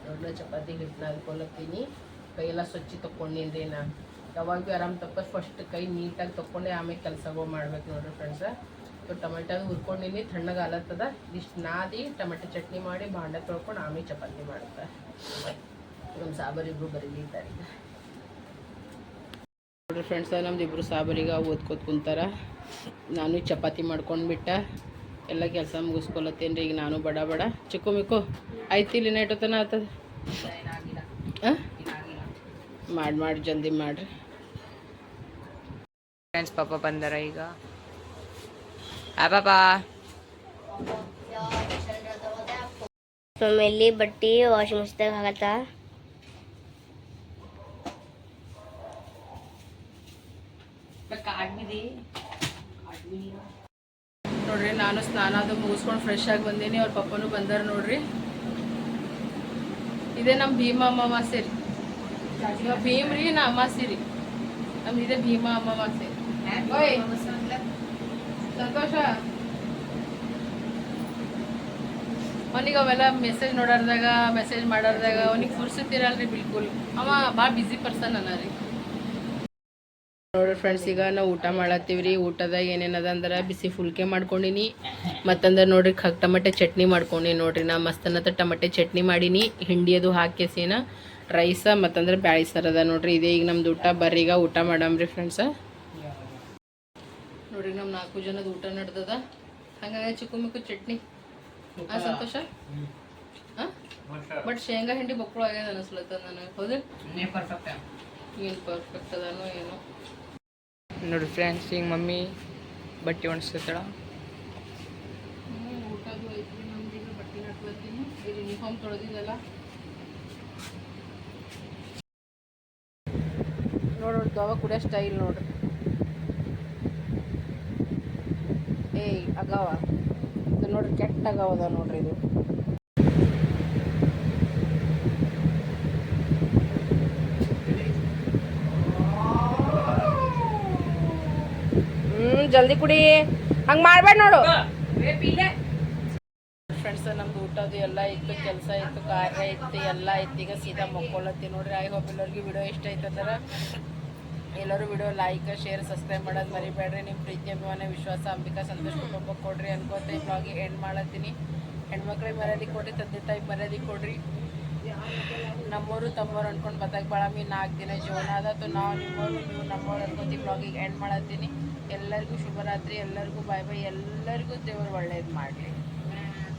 ದೊಡ್ಡ ಚಪಾತಿ ಹಿಟ್ಟನ್ನ ಹಾಕೊಳತ್ತೀನಿ. ಕೈಯೆಲ್ಲ ಸ್ವಚ್ಛ ತಗೊಂಡಿನ್ರಿ ನಾನು. ಯಾವಾಗ ಭೀ ಆರಾಮ್ ತಪ್ಪ ಫಸ್ಟ್ ಕೈ ನೀಟಾಗಿ ತೊಗೊಂಡೆ ಆಮೇಲೆ ಕೆಲಸಗಳು ಮಾಡ್ಬೇಕು ನೋಡ್ರಿ ಫ್ರೆಂಡ್ಸ. ಸೊ ಟೊಮೆಟೊ ಹುರ್ಕೊಂಡಿನಿ, ತಣ್ಣಗೆ ಆಲತ್ತದ. ಇಷ್ಟು ನಾದಿ ಟೊಮೆಟೊ ಚಟ್ನಿ ಮಾಡಿ ಬಾಂಡೆ ತೊಳ್ಕೊಂಡು ಆಮೇಲೆ ಚಪಾತಿ ಮಾಡುತ್ತೆ. ನಮ್ಮ ಸಾಬರಿಬ್ರು ಬರೀಲಿದ್ದಾರೆ ಈಗ ನೋಡ್ರಿ ಫ್ರೆಂಡ್ಸ. ನಮ್ದು ಇಬ್ಬರು ಸಾಬರಿಗೆ ಓದ್ಕೋತ ಕುಂತಾರ. ನಾನು ಚಪಾತಿ ಮಾಡ್ಕೊಂಡ್ಬಿಟ್ಟ ಎಲ್ಲ ಕೆಲಸ ಮುಗಿಸ್ಕೊಳತ್ತೇನೆ ರೀ ಈಗ ನಾನು ಬಡ ಬಡ. ಚಿಕ್ಕು ಮಿಕ್ಕು ಆಯ್ತು ಇಲ್ಲಿ ನೆಟ್ಟತನ ಆತದ. ಮಾಡಿ ಜಲ್ದಿ ಮಾಡಿರಿ ಫ್ರೆಂಡ್ಸ್. ಪಾಪ ಬಂದಾರ ಈಗ. ಪಾಪ ಮಮ್ಮಿ ಬಟ್ಟೆ ವಾಷಿಂಗ್ ಮಿಷಿನ್ದಾಗ ಹಾಕತ್ತ. ನೋಡ್ರಿ ನಾನು ಸ್ನಾನ ಅದು ಮುಗಿಸ್ಕೊಂಡು ಫ್ರೆಶ್ ಆಗಿ ಬಂದೀನಿ. ಅವ್ರ ಪಪ್ಪನೂ ಬಂದಾರ ನೋಡ್ರಿ. ಇದೇ ನಮ್ಮ ಭೀಮಾ ಅಮಾವಾಸ್ಯೆ ರೀ. ಇವಾಗ ಭೀಮ್ ರೀ ನಾ ಅಮಾವಾಸ್ಯೆ ರೀ. ನಮ್ದು ಇದೇ ಭೀಮಾ ಅಮಾವಾಸ್ಯೆ. ಓಯ್ ಸಂತೋಷ ಅವನಿಗೆ ಅವೆಲ್ಲ ಮೆಸೇಜ್ ನೋಡಾರ್ದಾಗ ಮೆಸೇಜ್ ಮಾಡಾರ್ದಾಗ ಅವನಿಗೆ ಫುರ್ಸುತ್ತಿರಲ್ರಿ ಬಿಲ್ಕುಲ್. ಅವ ಭಾಳ ಬ್ಯುಸಿ ಪರ್ಸನ್ ಅನ್ನ ರೀ. ನೋಡ್ರಿ ಫ್ರೆಂಡ್ಸ್, ಈಗ ನಾವು ಊಟ ಮಾಡತ್ತೀವಿ ರೀ. ಊಟದಾಗ ಏನೇನದ ಅಂದ್ರೆ ಬಿಸಿ ಫುಲ್ಕೆ ಮಾಡ್ಕೊಂಡಿನಿ, ಮತ್ತಂದ್ರೆ ನೋಡ್ರಿ ಟಮಟೆ ಚಟ್ನಿ ಮಾಡ್ಕೊಂಡಿ ನೋಡ್ರಿ. ನಾ ಮಸ್ತನತ್ತ ಟಮಟೆ ಚಟ್ನಿ ಮಾಡೀನಿ, ಹಿಂಡಿ ಅದು ಹಾಕಿಸಿನ ರೈಸ ಮತ್ತಂದ್ರೆ ಬ್ಯಾಳಿ ಸಾರದ ನೋಡ್ರಿ. ಇದೇ ಈಗ ನಮ್ದು ಊಟ. ಬರ್ರಿ ಈಗ ಊಟ ಮಾಡಮ್ರಿ ಫ್ರೆಂಡ್ಸ. ನೋಡ್ರಿ ನಮ್ಮ 4 ಜನದ ಊಟ ನಡ್ದದ. ಹಂಗಾಗಿ ಚಿಕ್ಕು ಮಿಕ್ಕು ಚಟ್ನಿ ಸಂತೋಷ. ಬಟ್ ಶೇಂಗಾ ಹಿಂಡಿ ಬಕ್ಕಳು ಆಗ್ಯದ ಅನಿಸ್ಲತ್ತದ ನನಗೆ. ಹೌದು ಏನು ಪರ್ಫೆಕ್ಟ್ ಅದಾನೋ ಏನೋ. ನೋಡ್ರಿ ಫ್ರೆಂಡ್ಸ್, ಈಗ ಮಮ್ಮಿ ಬಟ್ಟೆ ಒಣಸ್ತಾಳ. ಊಟದು ಐತ್ರಿ ನಮ್ದು. ಈಗ ಬಟ್ಟೆ ನಟ್ಕೊತೀನಿ. ಇದು ಯೂನಿಫಾರ್ಮ್ ತೊಳೆದಿದ್ದಲ್ಲ ನೋಡ್ರಿ. ದವ ಕುಡಿಯೋ ಸ್ಟೈಲ್ ನೋಡ್ರಿ. ಏಯ್ ಅಗಾವ ಇದು ನೋಡ್ರಿ, ಕೆಟ್ಟ ಅಗಾವದ ನೋಡ್ರಿ ಇದು. ಜಲ್ದಿ ಕುಡಿ, ಹಂಗೆ ಮಾಡ್ಬೇಡ ನೋಡು ಫ್ರೆಂಡ್ಸ್. ನಮ್ದು ಊಟದು ಎಲ್ಲ ಇತ್ತು, ಕೆಲಸ ಇತ್ತು, ಕಾರ್ಯ ಇತ್ತು, ಎಲ್ಲ ಇತ್ತು. ಈಗ ಸೀದಾ ಮಕ್ಕೊಳತ್ತಿ ನೋಡ್ರಿ. ಐ ಹೋಪ್ ಎಲ್ಲರಿಗೂ ವಿಡಿಯೋ ಇಷ್ಟ ಐತಂದ್ರೆ ಎಲ್ಲರೂ ವಿಡಿಯೋ ಲೈಕ್ ಶೇರ್ ಸಬ್ಸ್ಕ್ರೈಬ್ ಮಾಡೋದು ಮರಿಬೇಡ್ರಿ. ನಿಮ್ಮ ಪ್ರೀತಿ ಅಭಿಮಾನ ವಿಶ್ವಾಸ ಅಂಬಿಕಾ ಸಂತೋಷ ಕುಟುಂಬಕ್ಕೆ ಕೊಡ್ರಿ ಅನ್ಕೋತ ಈ ಬ್ಲಾಗಿಗೆ ಎಂಡ್ ಮಾಡತ್ತೀನಿ. ಹೆಣ್ಮಕ್ಳಿಗೆ ಮರ್ಯಾದೆ ಕೊಡ್ರಿ, ತಂದೆ ತಾಯಿಗೆ ಮರ್ಯಾದೆ ಕೊಡ್ರಿ. ನಮ್ಮವರು ತಮ್ಮವ್ರು ಅನ್ಕೊಂಡು ಬತ್ತಾಗ ಬಾಳಮಿ 4 ದಿನ ಜೀವನ ಅದ. ನಾವು ನಿಮ್ಮವರು, ನೀವು ನಮ್ಮವ್ರು ಅನ್ಕೋತ ಈ ಬ್ಲಾಗಿಗೆ ಎಂಡ್ ಮಾಡತ್ತೀನಿ. ಎಲ್ಲರಿಗೂ ಶುಭರಾತ್ರಿ, ಎಲ್ಲರಿಗೂ ಬಾಯ್ ಬಾಯ್. ಎಲ್ಲರಿಗೂ ದೇವರು ಒಳ್ಳೇದು ಮಾಡಲಿ.